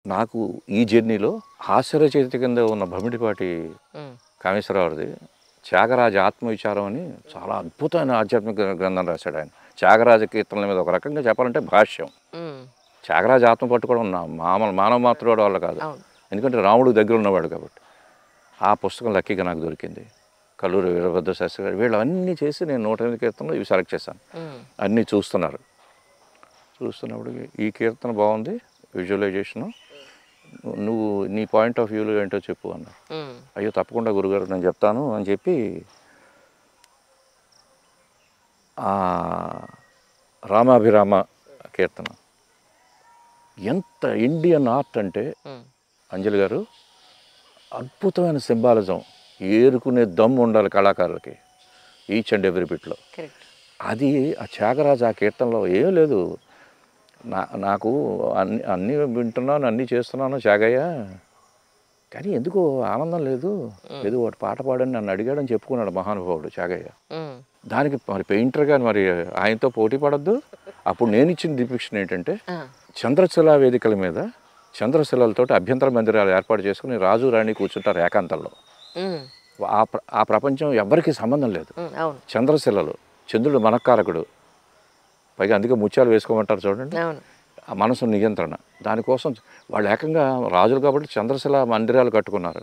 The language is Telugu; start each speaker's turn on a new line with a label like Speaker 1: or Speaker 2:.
Speaker 1: నాకు ఈ జర్నీలో ఆశ్చర్యచరిత కింద ఉన్న భమిడిపాటి
Speaker 2: హ్మ్.
Speaker 1: కామేశ్వరరావుది త్యాగరాజ ఆత్మవిచారం అని చాలా అద్భుతమైన ఆధ్యాత్మిక గ్రంథం రాశాడు ఆయన. త్యాగరాజ కీర్తనల మీద ఒక రకంగా చెప్పాలంటే భాష్యం.
Speaker 2: హ్మ్.
Speaker 1: త్యాగరాజ ఆత్మ పట్టుకోవడం మానవ మాతృడు వల్ల కాదు,
Speaker 2: అవును.
Speaker 1: ఎందుకంటే రాముడు దగ్గర ఉన్నవాడు కాబట్టి. ఆ పుస్తకం లక్కీగా నాకు దొరికింది. కల్లూరి వీరభద్ర శాస్త్రి గారు వీళ్ళు అన్నీ చేసి నేను 108 కీర్తనలు ఇవి సెలెక్ట్ చేశాను.
Speaker 2: హ్మ్.
Speaker 1: అన్నీ చూస్తున్నప్పుడు ఈ కీర్తన బాగుంది, విజువలైజేషను, నువ్వు నీ పాయింట్ ఆఫ్ వ్యూలో ఏంటో చెప్పు అన్నారు.
Speaker 2: హ్మ్.
Speaker 1: అయ్యో తప్పకుండా గురుగారు నేను చెప్తాను అని చెప్పి ఆ రామాభిరామ కీర్తన ఎంత ఇండియన్ ఆర్ట్ అంటే
Speaker 2: హ్మ్.
Speaker 1: అంజలి గారు అద్భుతమైన సింబాలిజం, ఏరుకునే దమ్ము ఉండాలి కళాకారులకి ఈచ్ అండ్ ఎవ్రీ బిట్లో.
Speaker 2: కరెక్ట్.
Speaker 1: అది ఆ త్యాగరాజు ఆ కీర్తనలో ఏం లేదు. నాకు అన్నీ వింటున్నాను, అన్నీ చేస్తున్నాను త్యాగయ్య, కానీ ఎందుకో ఆనందం లేదు.
Speaker 2: హ్మ్.
Speaker 1: ఏదో ఒకటి పాట పాడని నన్ను అడిగాడని చెప్పుకున్నాడు మహానుభావుడు త్యాగయ్య.
Speaker 2: హ్మ్.
Speaker 1: దానికి మరి పెయింటర్గా మరి ఆయనతో పోటీ పడద్దు. అప్పుడు నేను ఇచ్చిన డిపిక్షన్ ఏంటంటే
Speaker 2: ఆ!
Speaker 1: చంద్రశిలా వేదికల మీద చంద్రశిలలతోటి అభ్యంతర మందిరాలు ఏర్పాటు చేసుకుని రాజు రాణి కూర్చుంటారు ఏకాంతంలో.
Speaker 2: హ్మ్.
Speaker 1: ఆ ప్రపంచం ఎవ్వరికీ సంబంధం లేదు.
Speaker 2: హ్మ్. అవును.
Speaker 1: చంద్రశిలలు, చంద్రుడు మనఃకారకుడు, పైగా అందుకే ముత్యాలు వేసుకోమంటారు చూడండి.
Speaker 2: అవును.
Speaker 1: ఆ మనసు నియంత్రణ దానికోసం వాళ్ళు ఏకంగా రాజులు కాబట్టి చంద్రశిల మందిరాలు కట్టుకున్నారు.